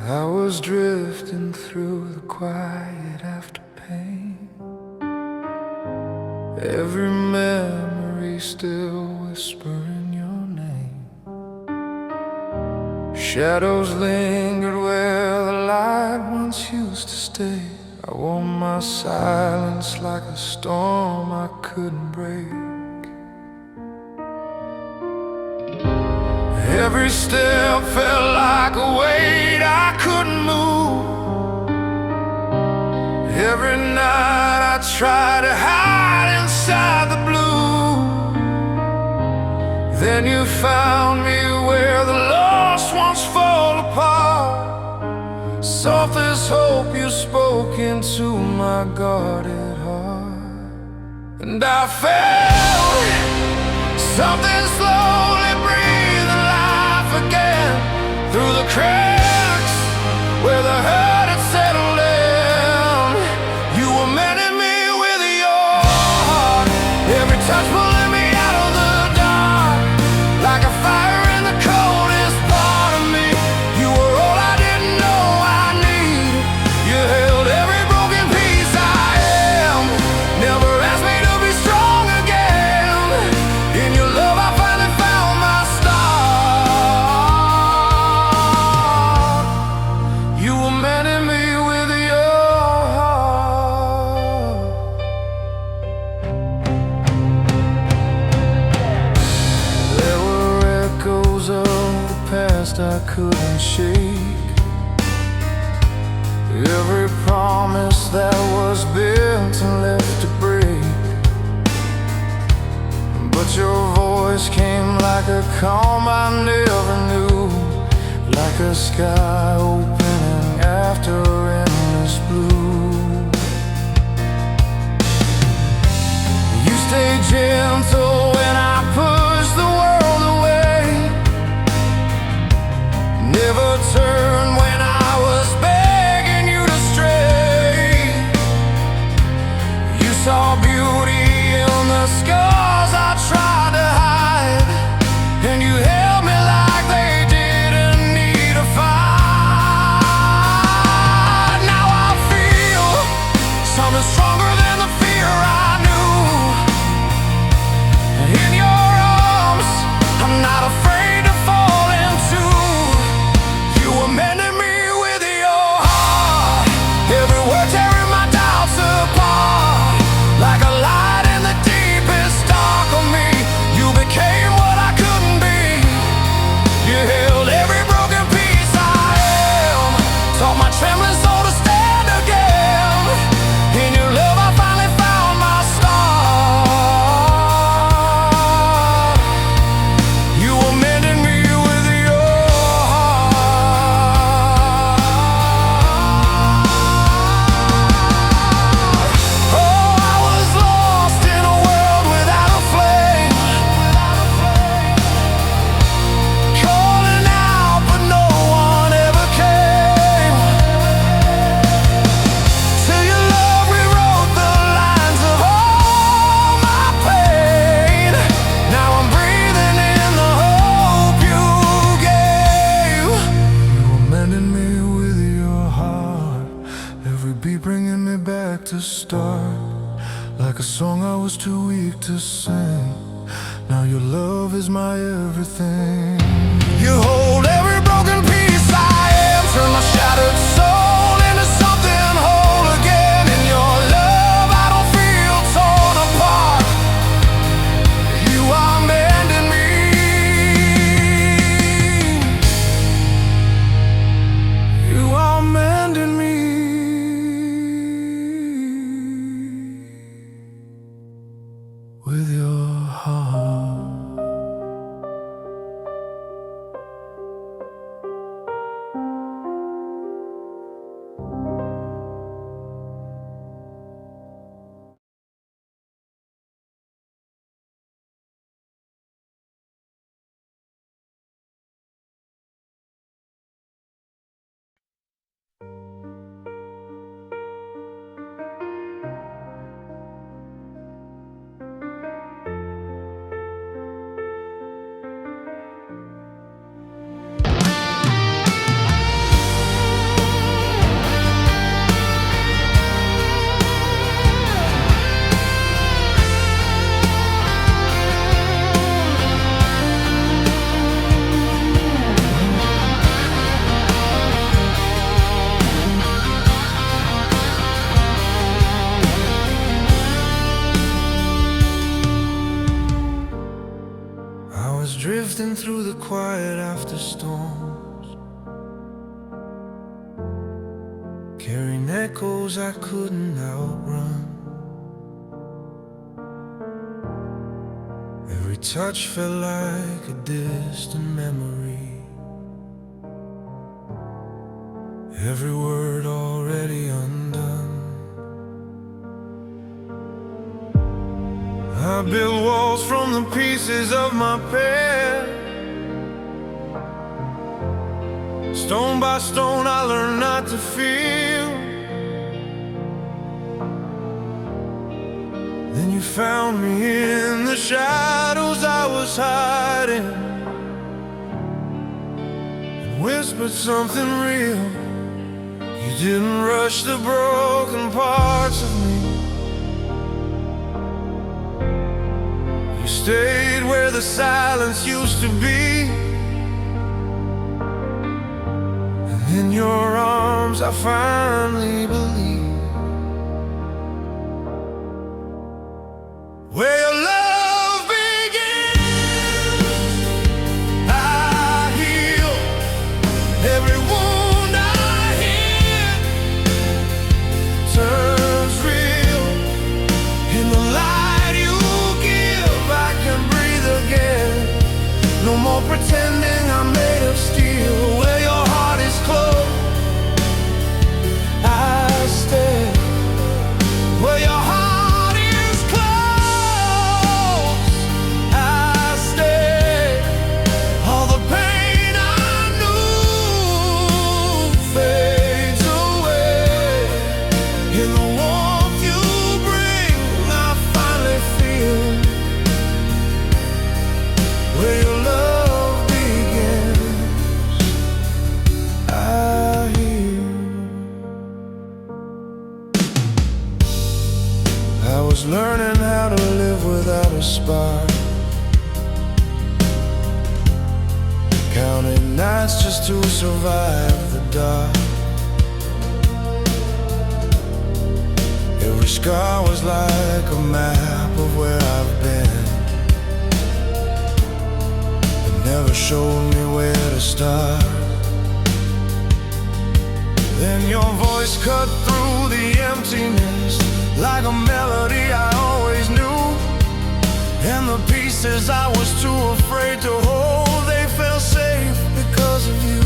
I was drifting through the quiet after pain. Every memory still whispering your name. Shadows lingered where the light once used to stay. I wore my silence like a storm I couldn't break. Every step felt like a weight I couldn't move. Every night I tried to hide inside the blue. Then you found me where the lost ones fall apart. Soft as hope you spoke into my guarded heart. And I felt something slowly breathing life again through the cracks where the hurt had settled in. You were mending me with your heart, every touch pulling me out of the dark, like a fire in the coldest part of me. You were all I didn't know I need. You held every broken piece I am, never asked me to be strong again. In your love I finally found my star. You were mending me with your heart. There were echoes of the past I couldn't shake. Every promise that was built and left to break. But your voice came like a calm I never knew, like a sky opening after endless blue. You stayed gentle when I pushed the world away, never turned when I was begging you to stray. You saw beauty in the scars I tried to hide, and you held me like they didn't need a fight. Now I feel something stronger than the fear I knew. In your arms, I'm not afraid to fall into. You were mending me with your heart, every word tearing my doubts apart, like a light in the deepest dark of me. You became what I couldn't be. You held every broken piece I am, taught my trembling soul to stand again. In your love I finally found my star. You were mending me with your heart. Oh, I was lost in a world without a flame, calling out but no one ever came. Till your love rewrote the lines of all my pain. Now I'm breathing in the hope you gave. You were mending me with your heart, every beat bringing me back to start, like a song I was too weak to sing. Now your love is my everything. You hold every broken piece I am, turn my shattered soul into something whole again. In your love I don't feel torn apart. You are mending me. You are mending me with your heart. through the quiet after storms, carrying echoes I couldn't outrun. Every touch felt like a distant memory, every word already undone. I built walls from the pieces of my past. Stone by stone I learned not to feel. Then you found me in the shadows I was hiding, and whispered something real. You didn't rush the broken parts of me. You stayed where the silence used to be, and in your arms I finally believe. Where your love begins, I heal every wound I hear. Turns real in the light you give. I can breathe again. No more pretending I'm made of steel. Where your heart is closed, I stay. Where your heart learning how to live without a spark, counting nights just to survive the dark. Every scar was like a map of where I've been. It never showed me where to start. Then your voice cut through the emptiness like a melody I always knew. And the pieces I was too afraid to hold, they felt safe because of you.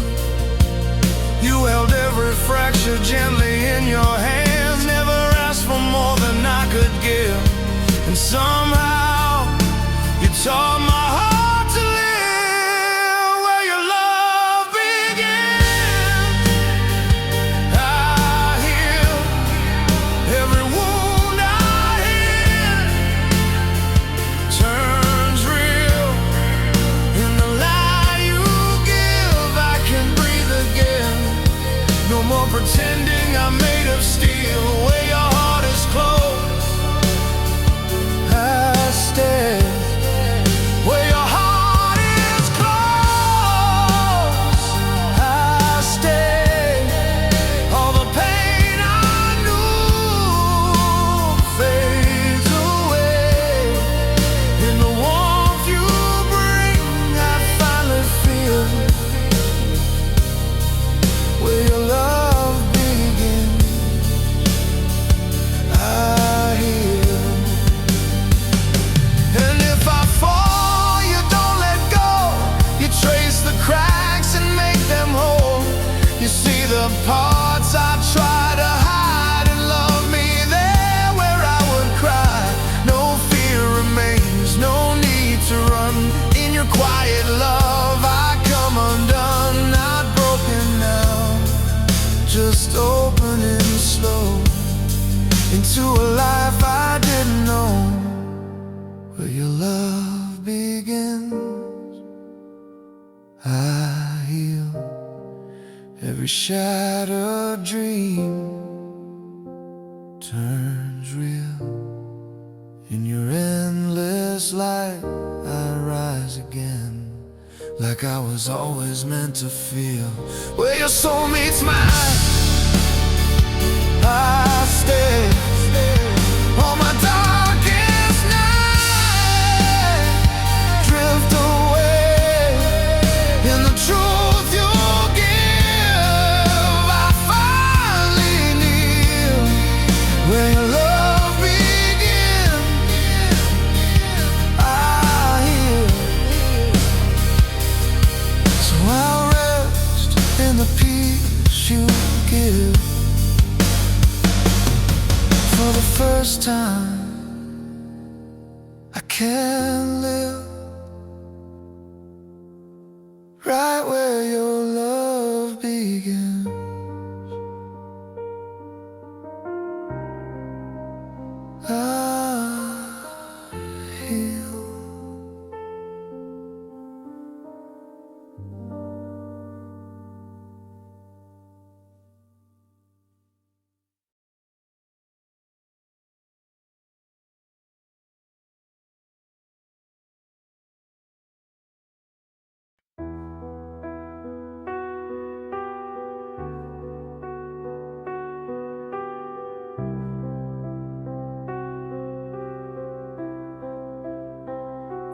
You held every fracture gently in your hands, never asked for more than I could give. And somehow you taught my heart to live. Where your love begins, I heal every wound I hear. Turns real in the light you give. I can breathe again. No more pretending I'm made of steel. Where your heart is closed, I stay. Where your heart is closed, I stay. All the pain I knew fades away. In the warmth you bring, I finally feel where your love begins, I heal. And if I fall, you don't let go. You trace the cracks and make them whole. You see the parts I try to hide and love me there where I would cry. No fear remains, no need to run. In your quiet love I come undone. Not broken now, just opening slow into a life I didn't know. Where your love begins, I heal every shattered dream. Turns real in your endless light. I rise again, like I was always meant to feel. Where your soul meets mine, I stay. All my darkest night drift away. you give. For the first time, I can live right where your love begins. I heal.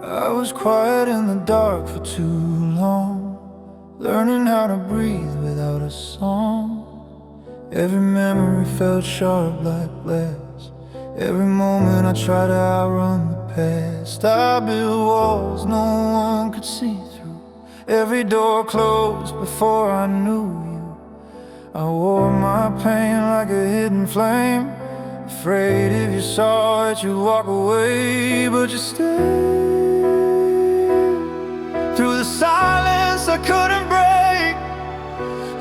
I was quiet in the dark for too long, learning how to breathe without a song. Every memory felt sharp like glass. Every moment I tried to outrun the past. I built walls no one could see through. Every door closed before I knew you. I wore my pain like a hidden flame, afraid if you saw it you'd walk away. But you stayed. Through the silence I couldn't break,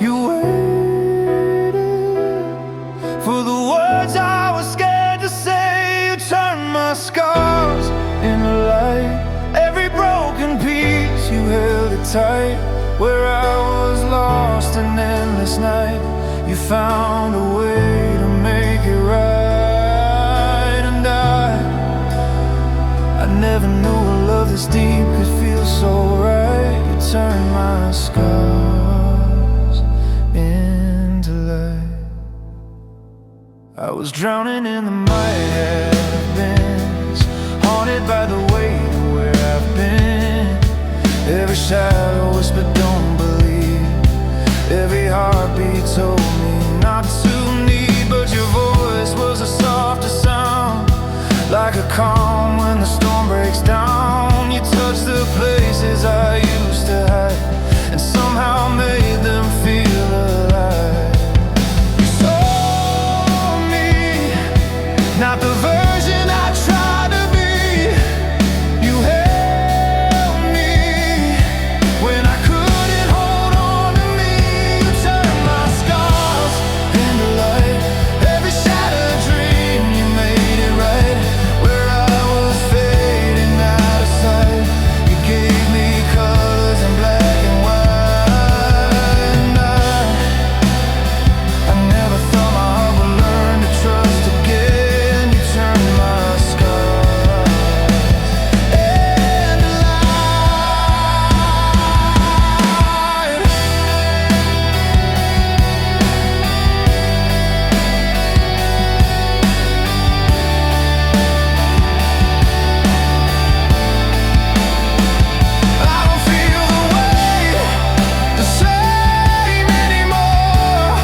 you waited for the words I was scared to say. You turned my scars into light. Every broken piece, you held it tight. Where I was lost in endless night, you found a way to make it right. And I never knew a love this deep could feel so right. You turned my scars into light. I was drowning in the might have beens, haunted by the weight of where I've been. Every shadow whispered don't believe, every heartbeat told me not to need. But your voice was a softer sound, like a calm when the storm breaks down. You touched the places I used to hide, and somehow made them feel alive. You saw me, not the version I tried to be. You held me when I couldn't hold on to me. You turned my scars into light. Every shattered dream, you made it right. Where I was fading out of sight, you gave me colors in black and white. And I never thought my heart would learn to trust again. You turned my scars into light. I don't feel the way the same anymore.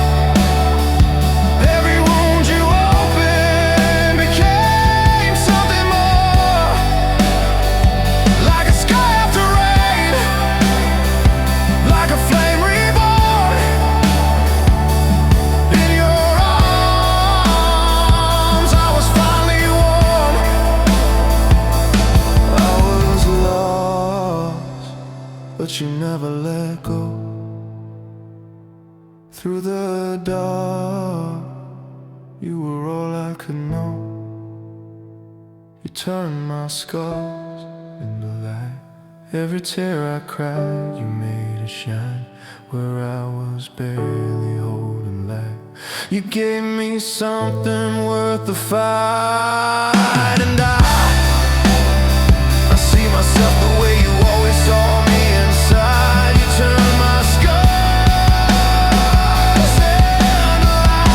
Every wound you opened became something more, like a sky after rain, like a flame reborn. In your arms I was finally warm. I was lost, but you never let go. Through the dark, you were all I could know. You turned my scars into light. Every tear I cried, you made it shine. Where I was barely holding light, you gave me something worth the fight. And I see myself the way you always saw me inside. You turned my scars into light.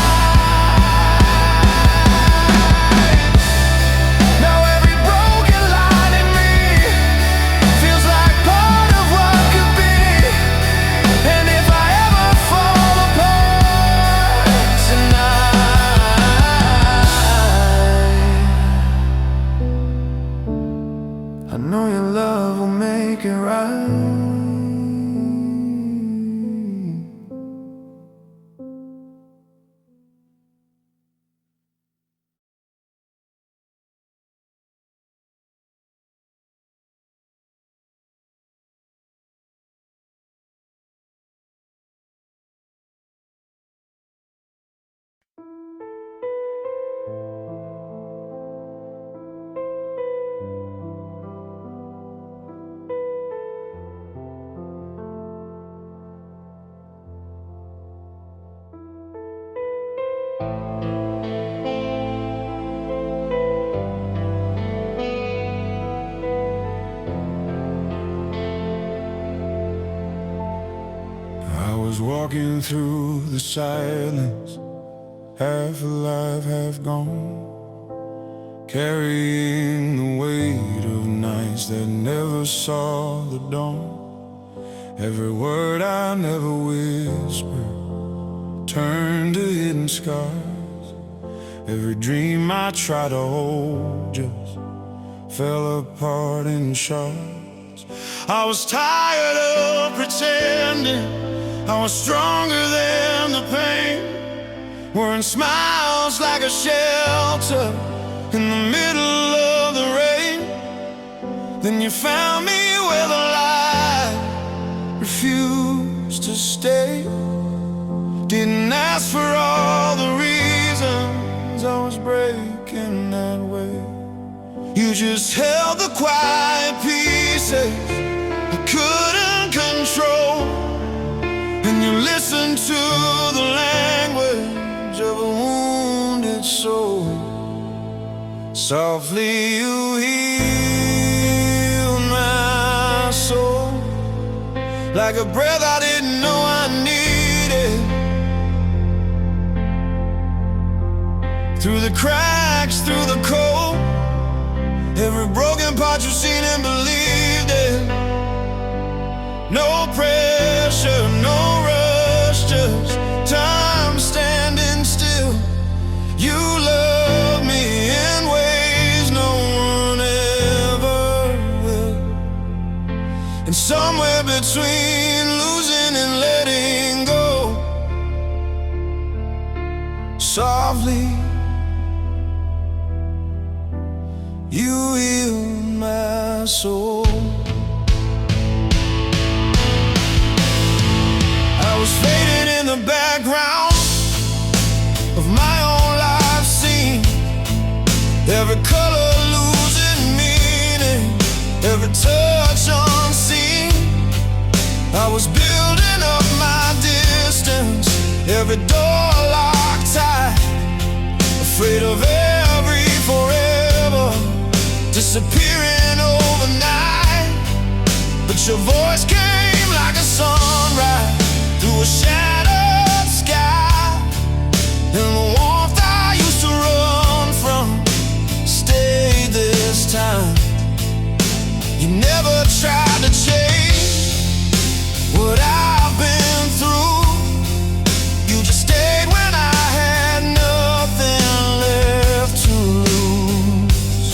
Now every broken line in me feels like part of what could be. And if I ever fall apart tonight, walking through the silence, half alive, half gone, carrying the weight of nights that never saw the dawn. Every word I never whispered turned to hidden scars. Every dream I tried to hold just fell apart in shards. I was tired of pretending I was stronger than the pain, wearing smiles like a shelter in the middle of the rain. Then you found me where the light refused to stay. Didn't ask for all the reasons I was breaking that way. You just held the quiet pieces I couldn't control, and you listened to the language of a wounded soul. Softly you healed my soul, like a breath I didn't know I needed. Through the cracks, through the cold, every broken part you've seen and believed in. No pressure, no rush, just time standing still. You love me in ways no one ever will. And somewhere between losing and letting go, softly you heal my soul. I was fading in the background of my own life scene, every color losing meaning, every touch unseen. I was building up my distance, every door locked tight, afraid of every forever disappearing overnight. But your voice came like a sunrise through a shattered sky, and the warmth I used to run from stayed this time. You never tried to change what I've been through. You just stayed when I had nothing left to lose.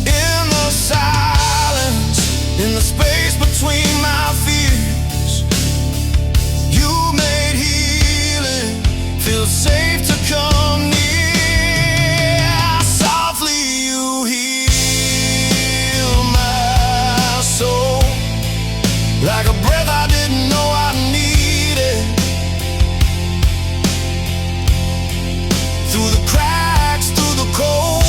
In the silence, in the space between my fears, you made healing feel safe to come near. Softly you heal my soul, like a breath I didn't know I needed. Through the cracks, through the cold,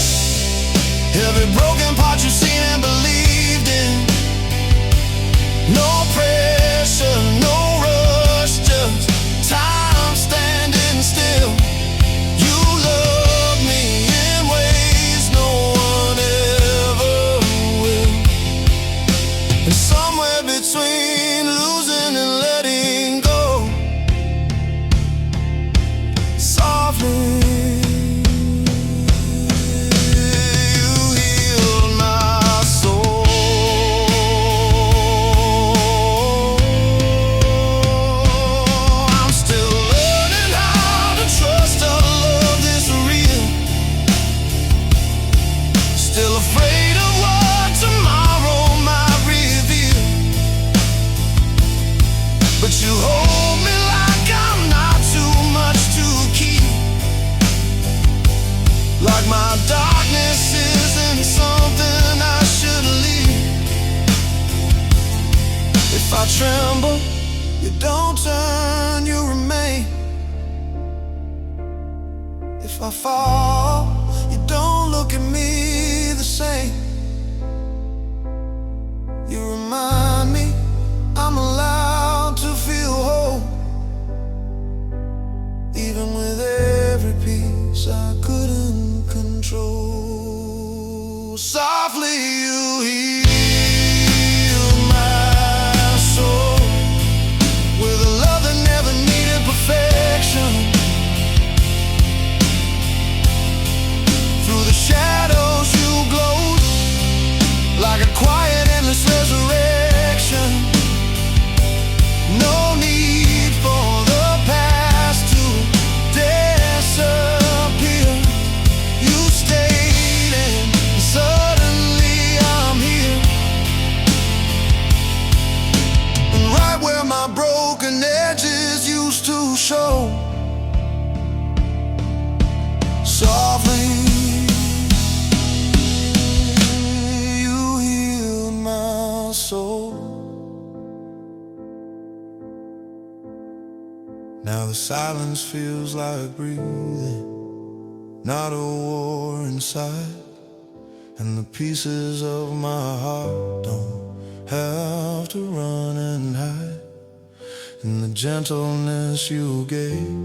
every broken part you've seen and believed in. No pressure, no rush, just time standing still. You love me in ways no one ever will. And somewhere between losing and letting go, softly you healed my soul. I'm still learning how to trust a love this real, still afraid of what tomorrow might reveal. But you hold me like I'm not too much to keep, like my darkness isn't something I should leave. If I tremble, you don't turn, you remain. If I fall, you don't look at me the same. You remind me I'm allowed to feel whole, even with every piece I couldn't control. Softly you heal my soul with a love that soul. Softly you heal my soul. Now the silence feels like breathing, not a war inside. And the pieces of my heart don't have to run and hide. In the gentleness you gave,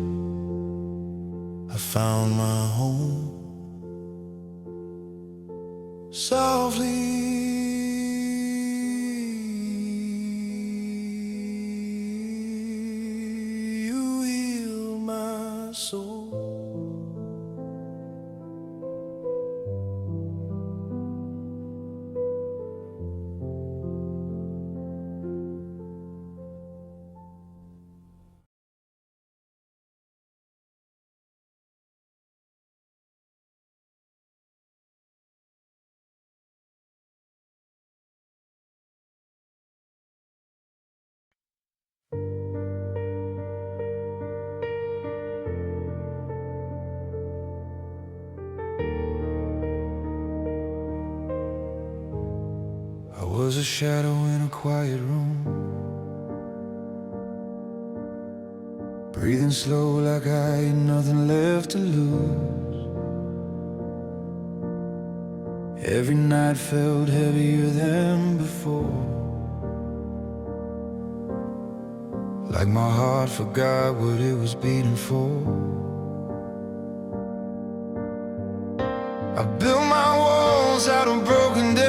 I found my home. Softly you heal my soul. I was a shadow in a quiet room, breathing slow like I had nothing left to lose. Every night felt heavier than before, like my heart forgot what it was beating for. I built my walls out of broken days,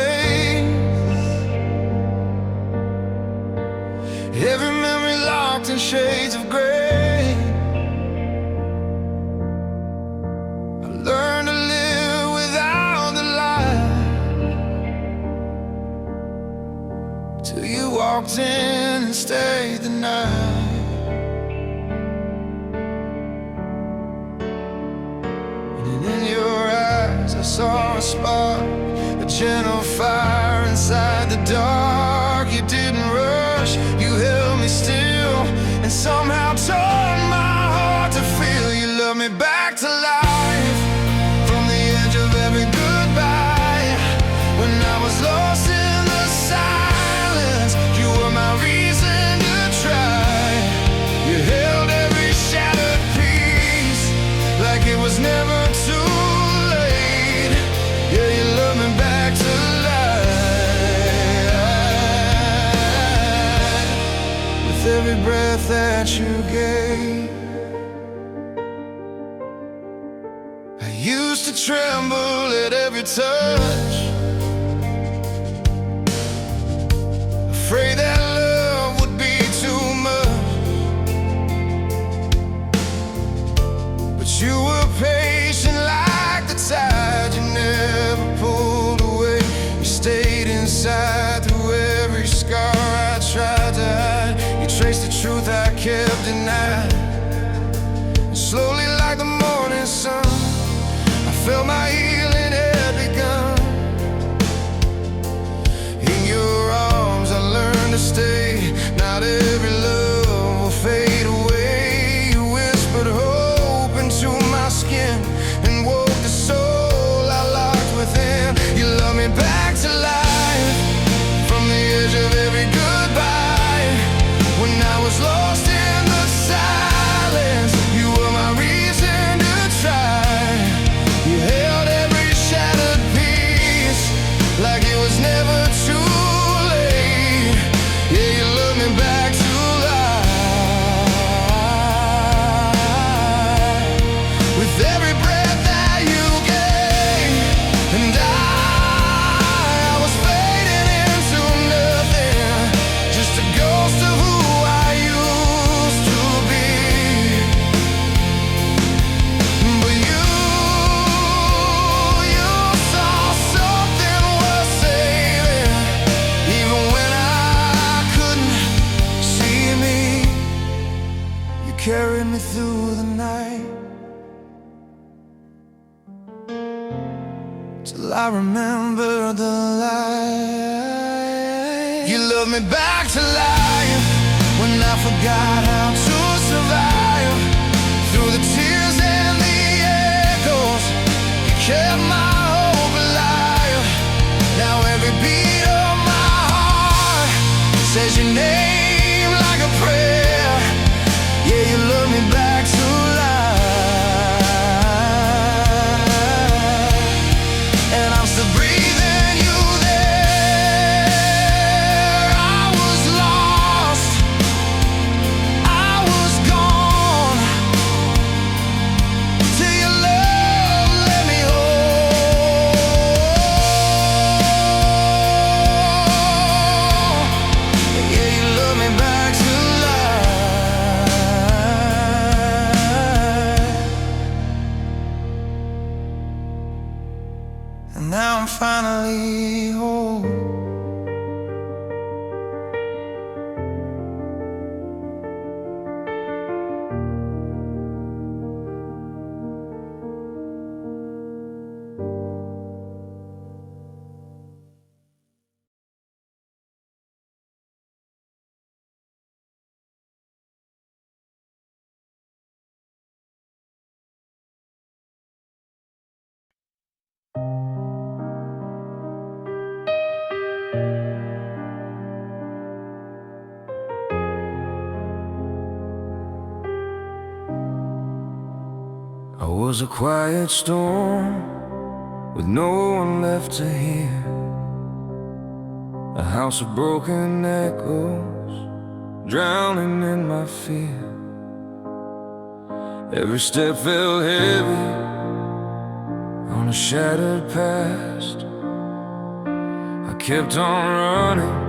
every memory locked in shades of gray. I learned to live without the light, till you walked in and stayed the night. And in your eyes I saw a spark, a gentle fire inside the dark. You didn't rush, you held me still, and somehow taught my heart to feel. You love me back to life, from the edge of every goodbye. When I was lost in the silence, you were my reason to try. You held every shattered piece, like it was never too late. Yeah, you love me back to life. With every breath that you gave, I used to tremble at every touch, afraid that love would be too much. But you were patient like the tide, you never pulled away. You stayed inside through every scar I tried to hide. You traced the truth I kept denying, and slowly like the morning sun, I felt my healing had begun. In your arms I learned to stay. Not every love will fade away. You whispered hope into my skin and woke the soul I locked within. You love me back to life, from the edge of every goodbye. When I was lost in the silence, you were my reason to try. You held every shattered piece, like it was never too late. Yeah, you love me back to life. With every breath that you gave, and I was fading into nothing, just a ghost of who I used to be. But you saw something worth saving, even when I couldn't see me. You carried me through the night, till I remember the light. You love me back to life, when I forgot how to survive. I was a quiet storm with no one left to hear, a house of broken echoes drowning in my fear. Every step felt heavy on a shattered past. I kept on running,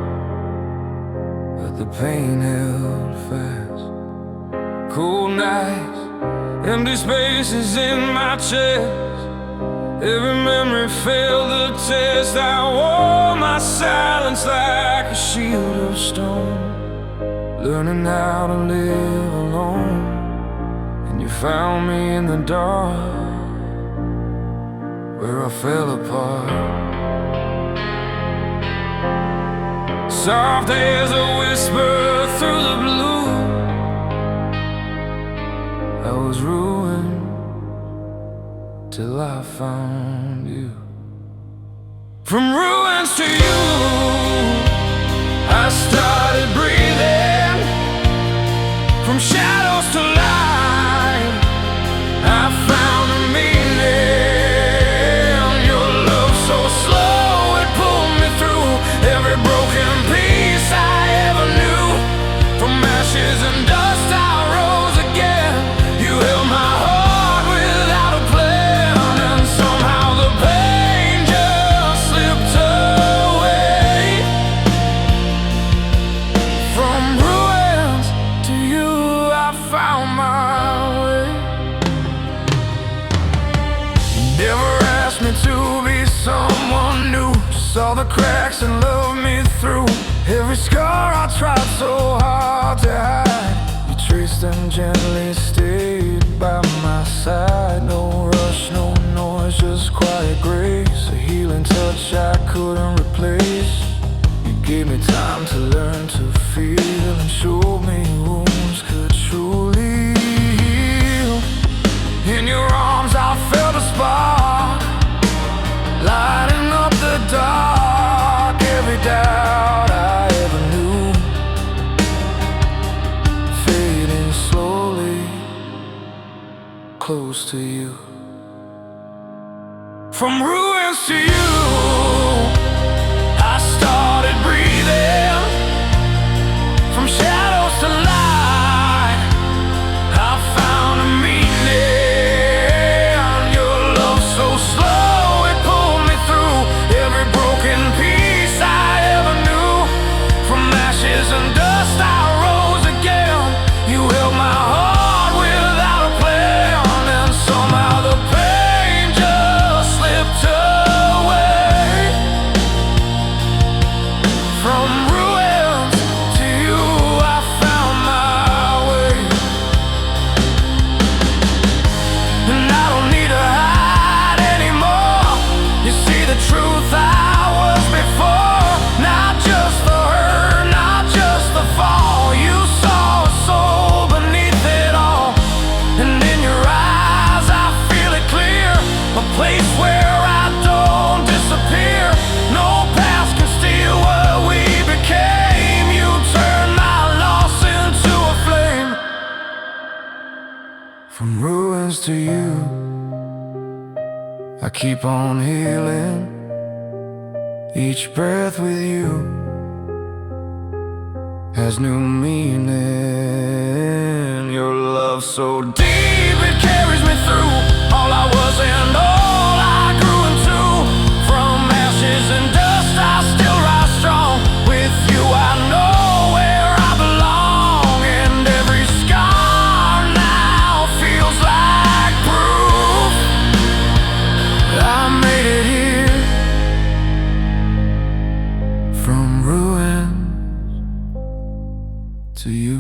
but the pain held fast. Cold nights, empty spaces in my chest. Every memory failed the test. I wore my silence like a shield of stone, learning how to live alone. And you found me in the dark, where I fell apart. Soft as a whisper through the blue, I was ruined till I found you. From ruins to you, I started breathing. From shadows to light, I found a meaning. Your love so slow, it pulled me through every broken piece I ever knew. From ashes and dust I rose again. You held my heart without a plan, and somehow the pain just slipped away. From ruins to you, I found my way. Never asked me to be someone new, saw the cracks and loved me through every scar I tried so hard to hide. You traced and gently stayed by my side. No rush, no noise, just quiet grace, a healing touch I couldn't replace. You gave me time to learn to feel, and showed me wounds could truly heal. In your arms I felt a spark, lighting up the dark. Every doubt I ever knew, fading slowly, close to you. From ruins to you, I started breathing. From shadows to light, I found a meaning. Your love so slow, it pulled me through every broken piece I ever knew. From ashes and dust I rose again. You held my heart without a plan, and somehow the pain just slipped away. From ruins to you, I found my way. And I don't need to hide anymore. You see the truth I was before. Not just the hurt, not just the fall. You saw a soul beneath it all. And in your eyes I feel it clear, a place where I don't disappear. No past can steal what we became. You turned my loss into a flame. From ruins to you, I keep on healing. Each breath with you has new meaning. Your love so deep, it carries me through all I was and all I grew into. From ashes and dust I still rise strong. With you I know where I belong, and every scar now feels like proof I made it here. From ruins to you.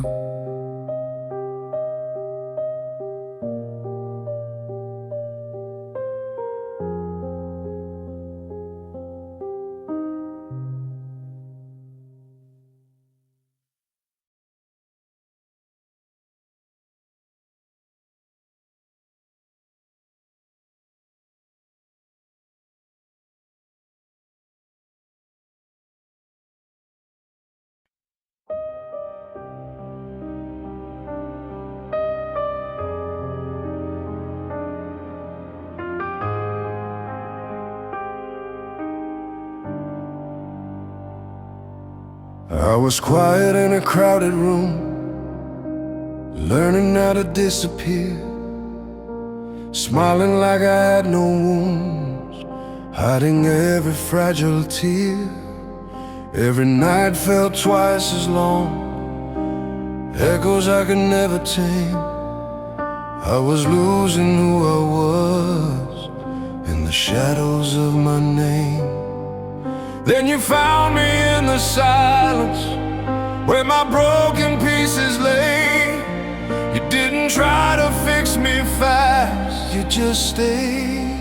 I was quiet in a crowded room, learning how to disappear, smiling like I had no wounds, hiding every fragile tear. Every night felt twice as long, echoes I could never tame. I was losing who I was in the shadows of my name. Then you found me in the silence, where my broken pieces lay. You didn't try to fix me fast, you just stayed.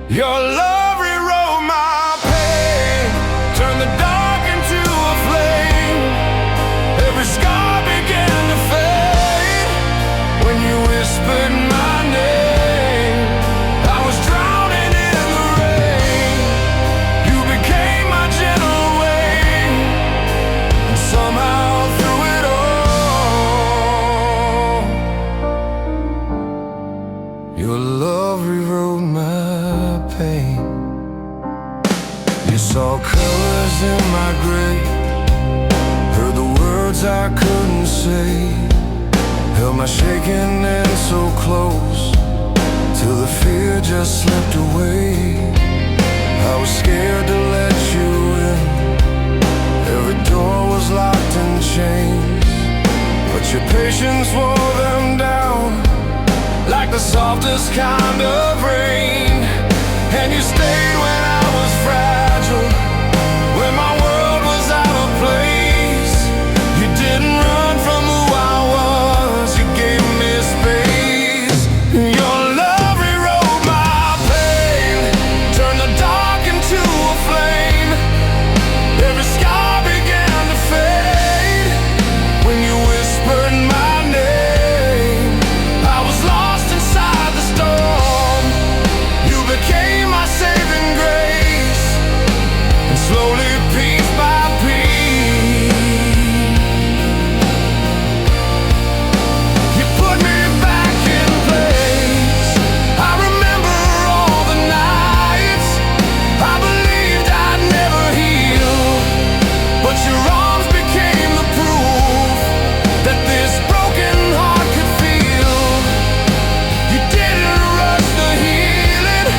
Your love rewrote my pain, turned the dark into a flame. Every scar began to fade when you whispered my name. I was drowning in the rain, you became my gentle wave, and somehow through it all, your love rewrote my pain. You saw colors in my gray, heard the words I couldn't say, held my shaking hand so close, till the fear just slipped away. I was scared to let you in, every door was locked in chains, but your patience wore them down like the softest kind of rain. And you stayed when I was fragile, when my world was out of place. You didn't run from who I was, you gave me space. Your love rewrote my pain, turned the dark into a flame. Every scar began to fade when you whispered my name. I was lost inside the storm, you became my saving grace, and slowly, piece by piece, you put me back in place. I remember all the nights I believed I'd never heal, but your arms became the proof that this broken heart could feel. You didn't rush the healing,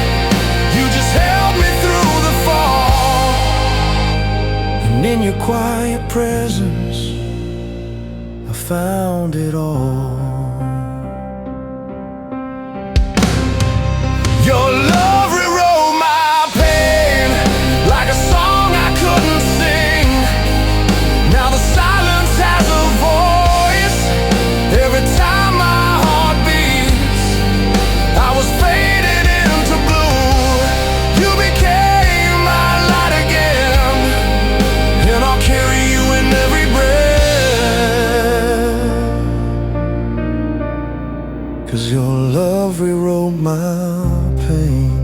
you just held me through the fall. And in your quiet presence, I found it all. Your love rewrote my pain, like a song I couldn't sing. Now the silence has a voice, every time my heart beats. I was faded into blue, you became my light again, and I'll carry you in every breath, 'cause your love rewrote my pain.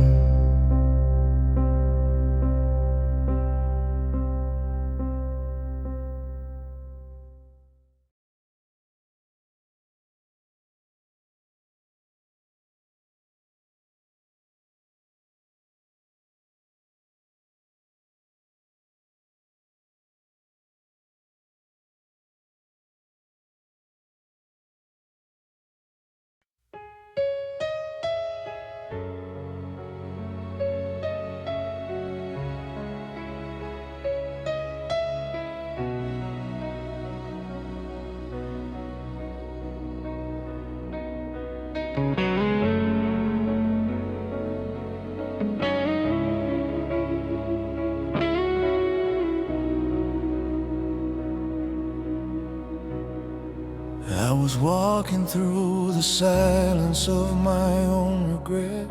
I was walking through the silence of my own regret.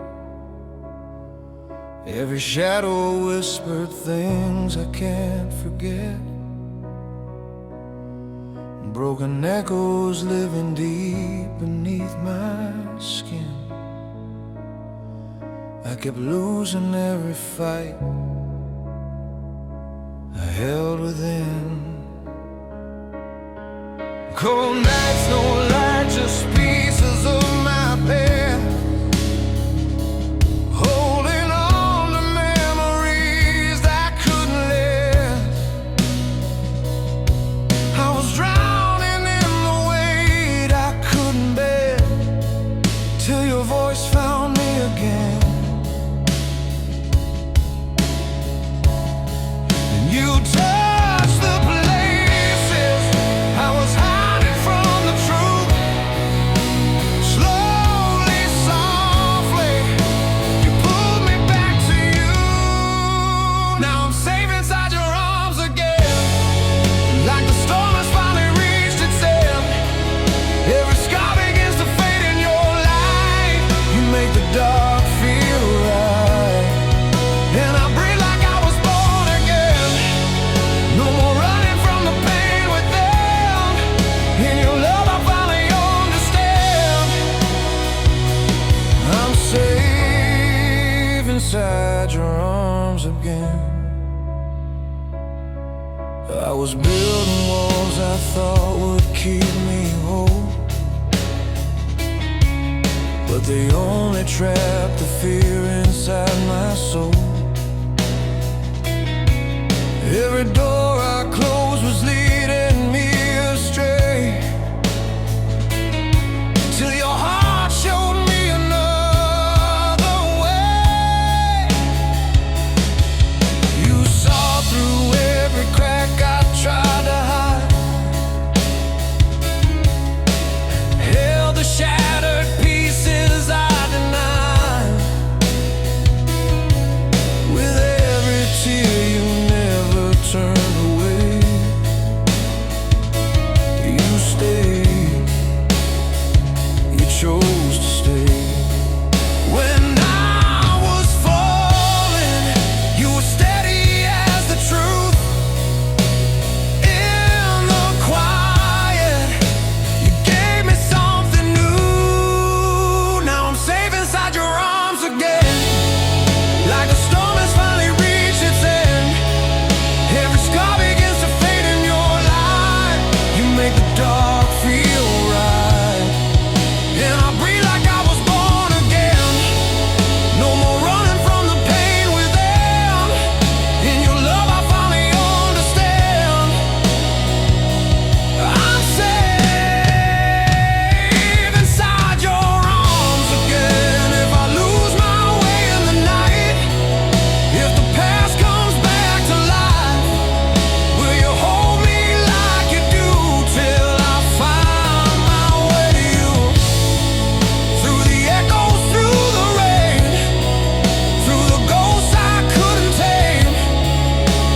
Every shadow whispered things I can't forget. Broken echoes living deep beneath my skin. I kept losing every fight I held within. Cold nights, no light, just pieces of my past, holding on to memories that couldn't last. your voice found me again, and you touched the places I was hiding from the truth. Slowly, softly, you pulled me back to you. Now I'm safe inside your arms again, like the storm has finally reached its end. Every scar begins to fade in your light. You make the dark feel right, and I breathe like I was born again. No more running from the pain within. In your love I finally understand. I'm safe inside your arms again. I was building walls I thought would keep me whole, but they only trapped the fear inside my soul. Every door I closed was leading me astray, till your heart showed me another way. You saw through every crack I tried to hide, held the shattered pieces I denied. With every tear you never turned away, you stayed, you chose to stay. When I was falling, you were steady as the truth. In the quiet, you gave me something new. Now I'm safe inside your arms again, like the storm has finally reached its end. Every scar begins to fade in your light. You make the dark feel right, and I breathe like I was born again. No more running from the pain within. In your love I finally understand. I'm safe inside your arms again. If I lose my way in the night, if the past comes back to life, will you hold me like you do till I find my way to you? Through the echoes, through the rain, through the ghosts I couldn't tame,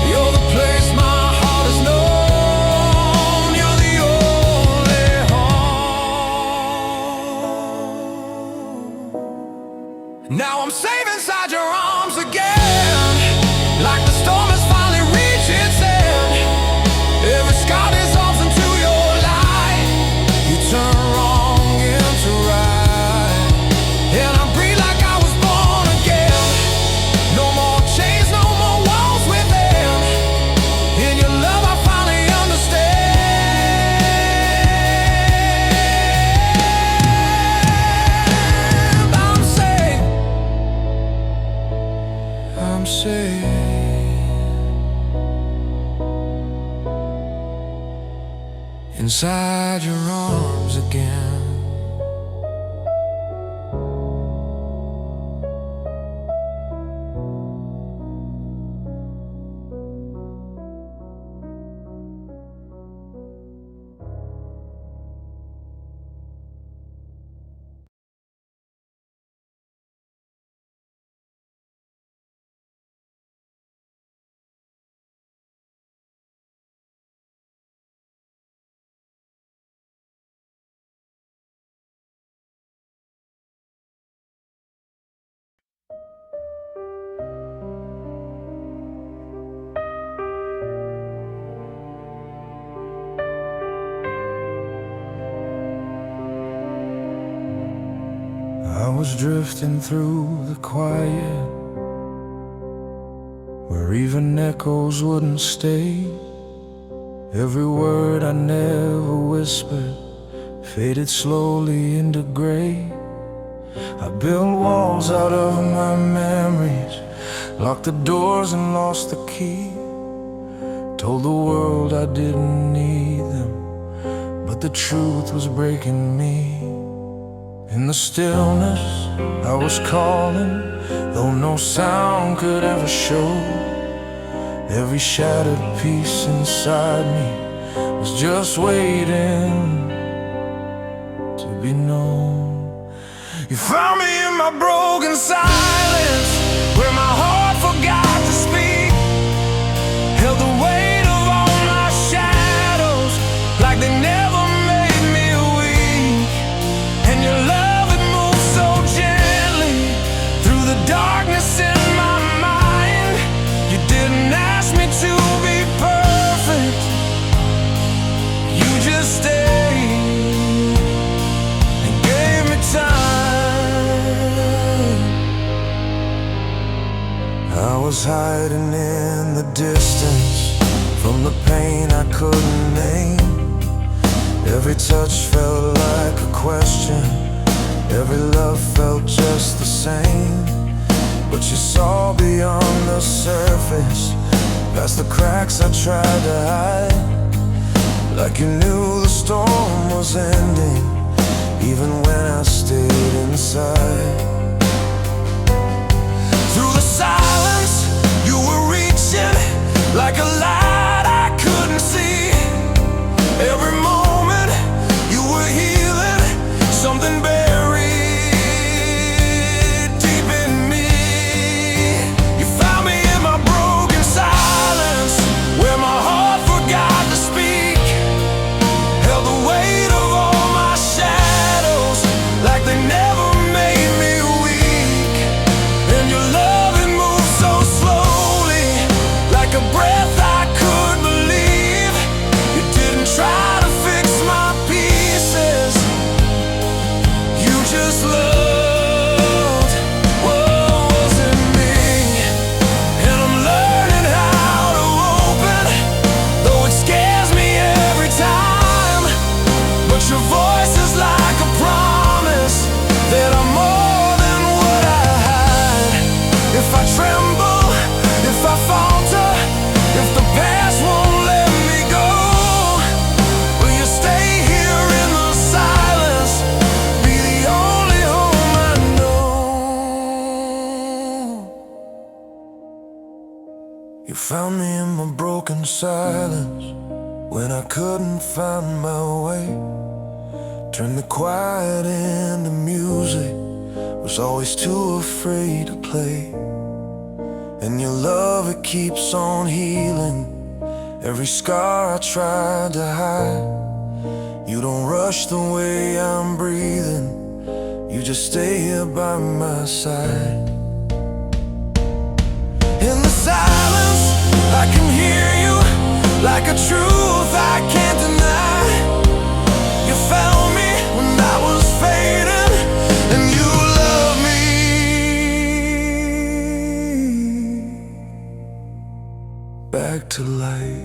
you're the place my heart has known. You're the only home. Now I'm safe inside your arms again, like the storm has finally reached its end. Every scar dissolves into your light. You turn wrong into right, and I breathe like I was born again. No more chains, no more walls within. In your love I finally understand. I'm safe inside your arms again. I was drifting through the quiet, where even echoes wouldn't stay. Every word I never whispered faded slowly into gray. I built walls out of my memories, locked the doors and lost the key. Told the world I didn't need them, but the truth was breaking me. In the stillness I was calling, though no sound could ever show. Every shattered piece inside me was just waiting to be known. You found me in my broken silence, where my heart forgot to speak. Held the weight of all my shadows like they never made me weak. And your love, it moved so gently through the darkness in my mind. You didn't ask me to be perfect, you just stayed and gave me time. I was hiding in the distance from the pain I couldn't name. Every touch felt like a question, every love felt just the same. But you saw beyond the surface, past the cracks I tried to hide. Like you knew the storm was ending, even when I stayed inside. Through the silence, you were reaching like a light I couldn't see. Every moment you were healing something buried deep in me. You found me in my broken silence, where my heart forgot to speak. Held the weight of all my shadows like they never made me weak. And your love, it moved so slowly, like a breath I could believe. You didn't try to fix my pieces, you just loved what was in me. And I'm learning how to open, though it scares me every time. But your voice is like a promise that I'm more than what I hide. If I tremble, if I falter, if the past won't let me go, will you stay here in the silence, be the only home I know? You found me in my broken silence, when I couldn't find my way. Turned the quiet into music, was always too afraid to play. And your love, it keeps on healing every scar I tried to hide. You don't rush the way I'm breathing, you just stay here by my side. In the silence, I can hear you like a truth I can't deny. You found me when I was fading, and you love me back to life.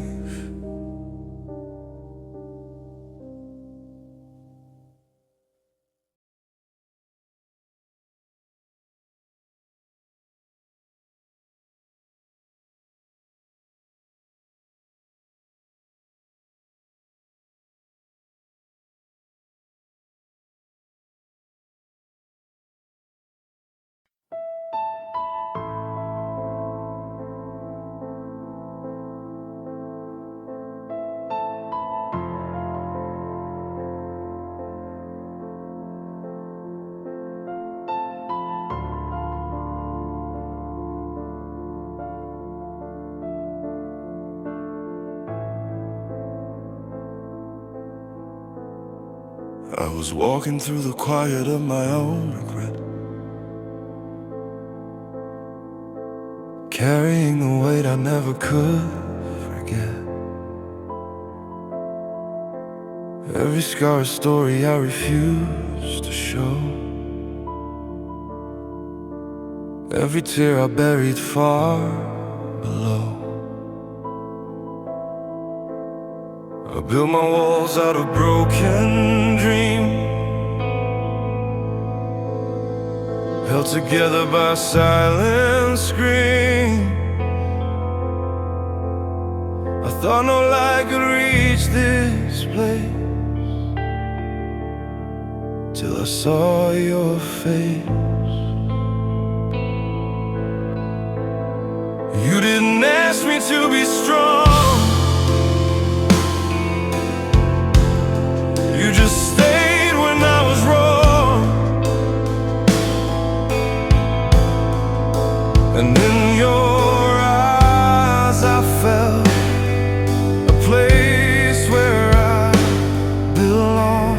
I was walking through the quiet of my own regret, carrying the weight I never could forget. Every scar a story I refuse to show, every tear I buried far below. I built my walls out of broken dreams, held together by a silent scream. I thought no light could reach this place, till I saw your face. You didn't ask me to be strong, you just stayed when I was wrong. And in your eyes I felt a place where I belong.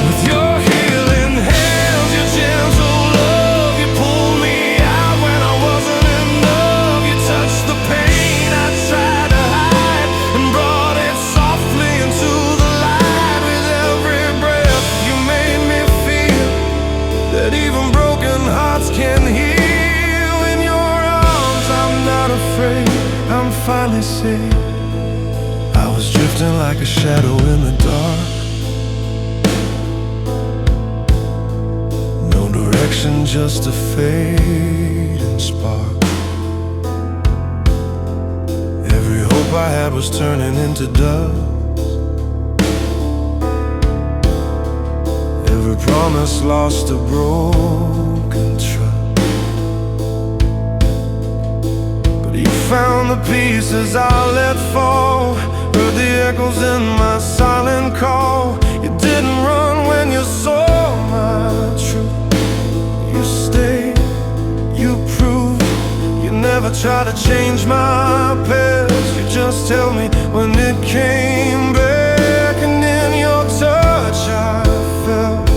With your healing hands, your gentle love, you pulled me out when I wasn't enough. You touched the pain I tried to hide and brought it softly into the light. With every breath you made me feel that even broken hearts can heal. In your arms I'm not afraid, I'm finally safe. I was drifting like a shadow in the dark, no direction, just a fading spark. Every hope I had was turning into dust, every promise lost a broken trust. But you found the pieces I let fall, heard the echoes in my silent call. You didn't run when you saw my truth. You stayed, you proved. You never tried to change my past, you just held me when it came back. And in your touch I felt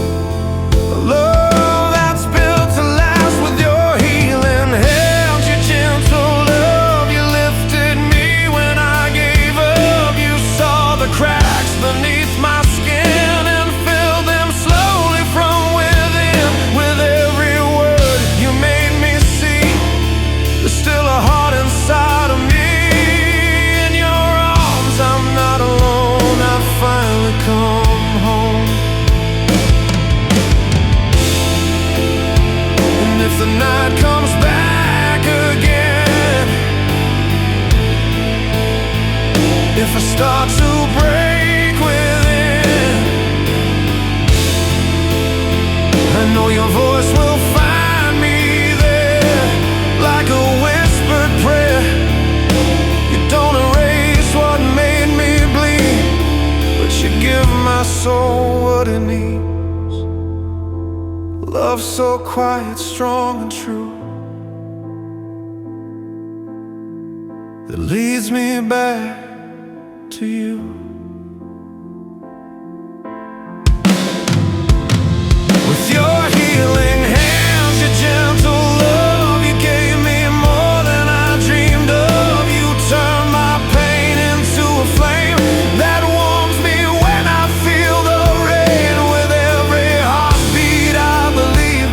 a love that's built to last. With your healing hands, your gentle love, you lifted me when I gave up. You saw the cracks beneath my skin and filled them slowly from within. With every word you made me see, there's still a heart inside of me. In your arms I'm not alone, I've finally come home. And if the night comes back again, if I start to break within, I know your voice will find me there, like a whispered prayer. You don't erase what made me bleed, but you give my soul what it needs. Love so quiet, strong and true, that leads me back to you. With your healing hands, your gentle love, you gave me more than I dreamed of. You turned my pain into a flame that warms me when I feel the rain. With every heartbeat I believe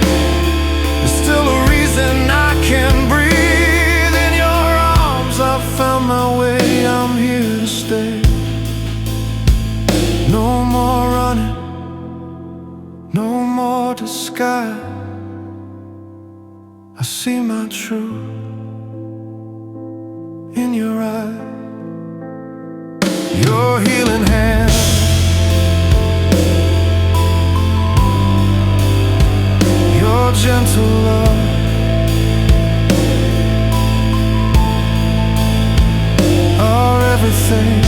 there's still a reason I can breathe. In your arms I found my way, I'm here to stay. No more running, no more disguise. I see my truth in your eyes. Your healing hand, your gentle love, are everything.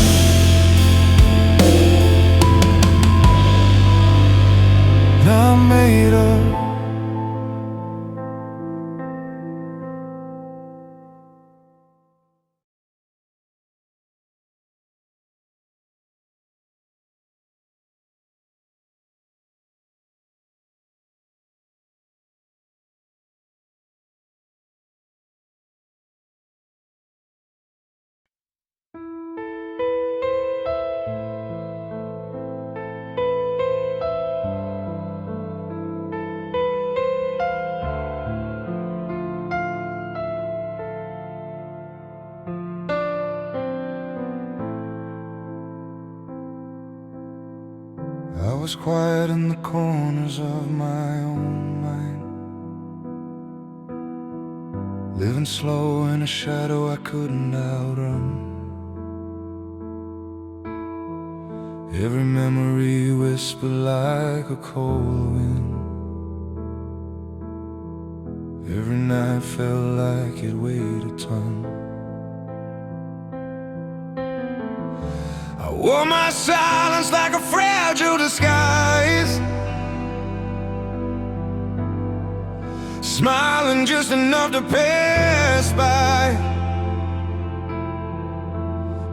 I'm made of. I was quiet in the corners of my own mind, living slow in a shadow I couldn't outrun. Every memory whispered like a cold wind. Every night felt like it weighed a ton. I wore my silence like a fragile disguise, smiling just enough to pass by.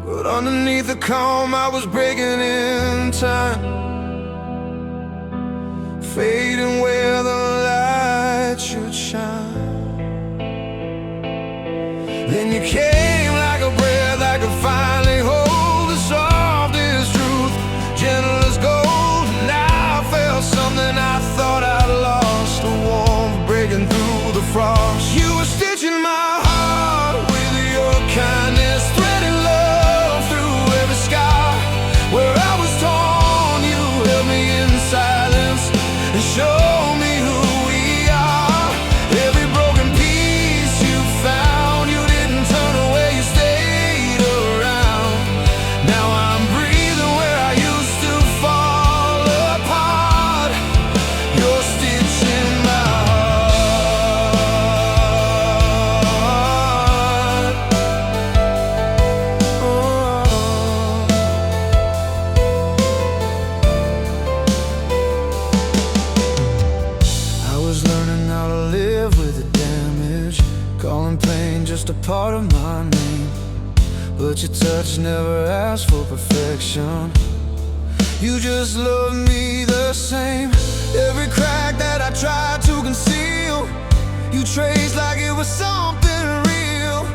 But underneath the calm I was breaking in time, fading where the light should shine. Then you came like a breath that could finally hold the softest truth, gentle as gold. And I felt something I thought I'd lost, a warmth breaking through the frost. You were stitching my heart with your kindness, threading love through every scar. Where I was torn, you held me in silence and showed me who we are. Every broken piece you found, you didn't turn away, you stayed around. Now I'm breathing where I used to fall apart. You're stitching my heart. Oh. I was learning how to live with the damage, calling pain just a part of my name. But your touch never asked for perfection, you just loved me the same. Every crack that I tried to conceal, you traced like it was something real.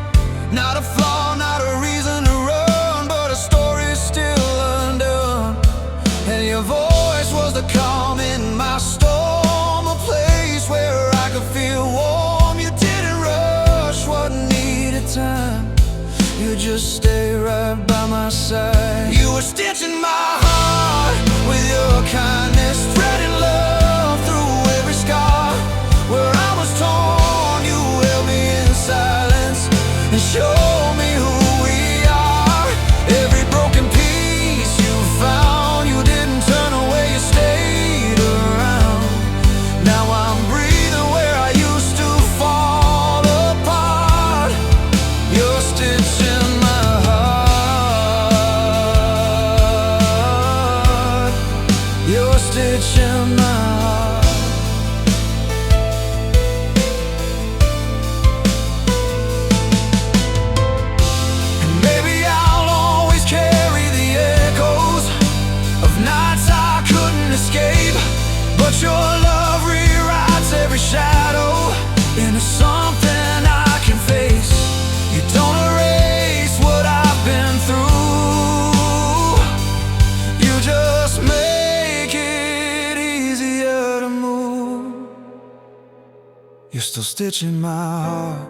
Not a flaw, not a reason to run, but a story still undone. And your voice was the calm in my storm, a place where I could feel warm. You didn't rush what needed time, you just stay right by my side. You were stitching my heart with your kindness, threading love through every scar. Where I was torn, you held me in silence and showed me who we are. Every broken piece you found, you didn't turn away, you stayed around. Now I'm breathing where I used to fall apart. You're stitching my heart. You're stitching my heart. And maybe I'll always carry the echoes of nights I couldn't escape. But your love rewrites every shadow into something I can face. You don't erase what I've been through, you just make it easier to move. You're still stitching my heart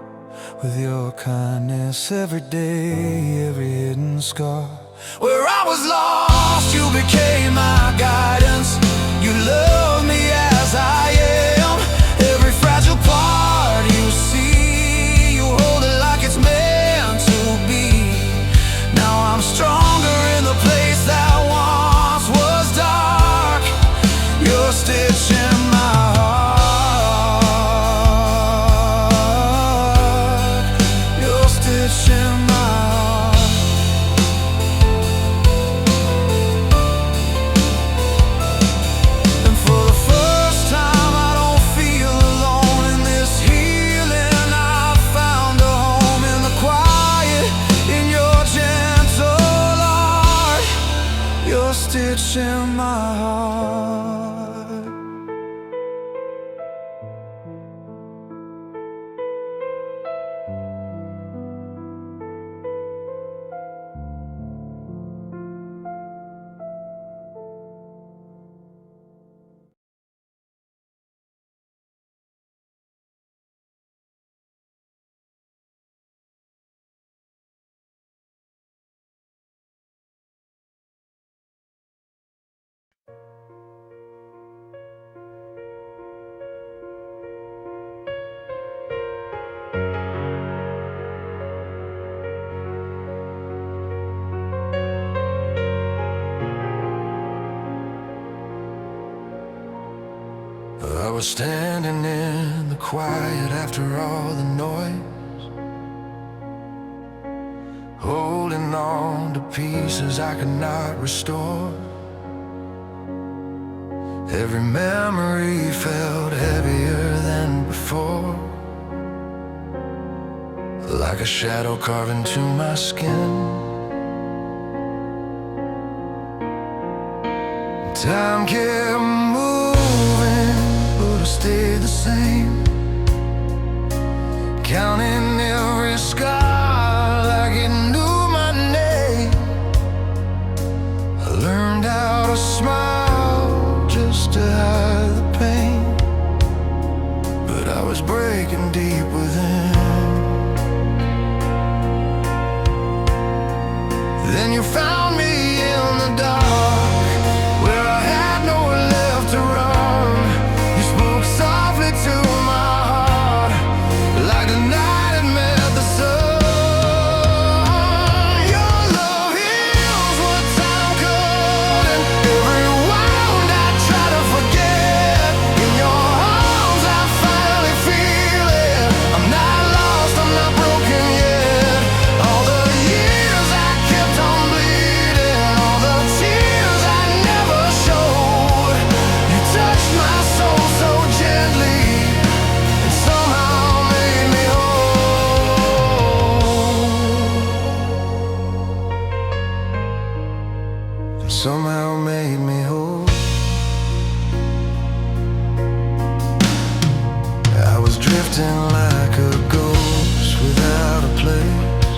with your kindness every day, every hidden scar. Where I was lost, you became my guidance. You love me as I am. Every fragile part you see, you hold it like it's meant to be. Now I'm stronger in the place that once was dark. You're stitching my heart. You're stitching my heart. And for the first time I don't feel alone in this healing. I found a home in the quiet, in your gentle art. You're stitching my heart. I was standing in the quiet after all the noise, holding on to pieces I could not restore. Every memory felt heavier than before, like a shadow carved into my skin. Time kept moving, but I stayed the same, counting every scar like it knew my name. I learned how to smile just to hide the pain, but I was breaking deep within. Then you found me in the dark, where I had nowhere left to run. You spoke softly to my heart, like the night had met the sun. Your love heals what time couldn't. Every wound I try to forget, in your arms I finally feel it. I'm not lost, I'm not broken yet. All the years I kept on bleeding, all the tears I never showed, you touched my soul so gently, and somehow made me whole. And somehow made me whole. I was drifting like a ghost without a place,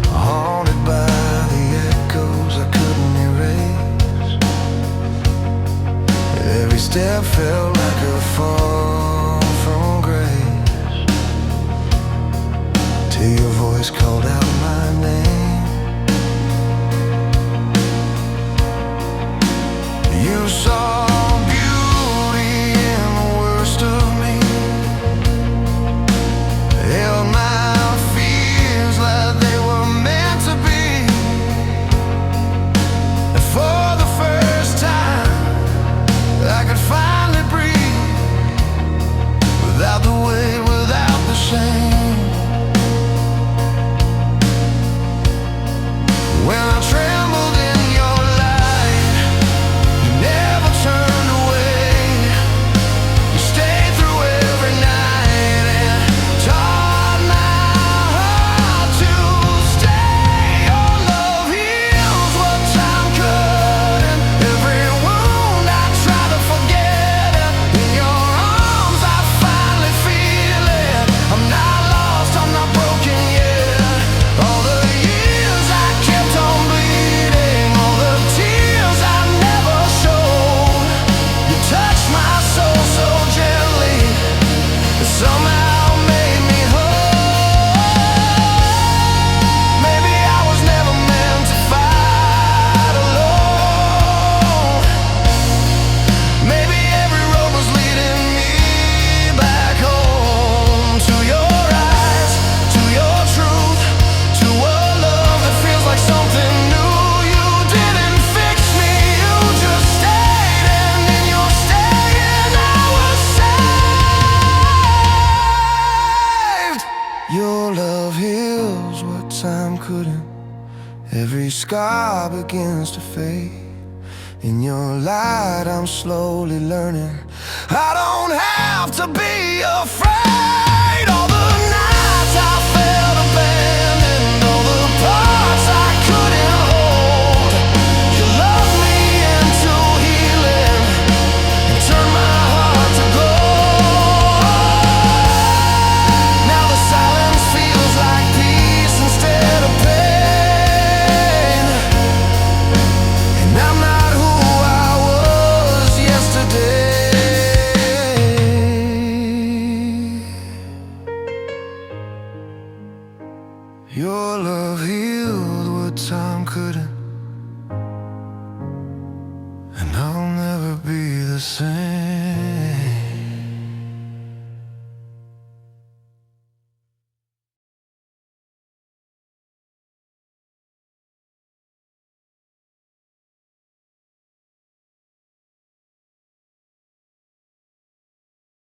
haunted by the echoes I couldn't erase. Every step felt like a fall from grace, till your voice called out my name. You saw beauty in the worst of me, held my fears like they were meant to be. And for the first time I could finally breathe, without the weight, without the shame. When I trembled in your light, you never turned away. You stayed through every night and taught my heart to stay. Your love heals what time couldn't. Every wound I try to forget, in your arms I finally feel it. I'm not lost, I'm not broken yet. All the years I kept on bleeding, all the tears I never showed, you touched my soul so gently, it somehow made me whole. Maybe I was never meant to fight alone. Maybe every road was leading me back home, to your eyes, to your truth, to a love that feels like something new. You didn't fix me, you just stayed, and in your staying I was saved. Your love heals what time couldn't. Every scar begins to fade. In your light I'm slowly learning I don't have to be afraid. All the nights I felt abandoned, all the parts I couldn't hold, you loved me into healing and turned my heart to gold. Now the silence feels like peace instead of pain, and I'm not who I was yesterday. Your love healed what time couldn't, and I'll never be the same.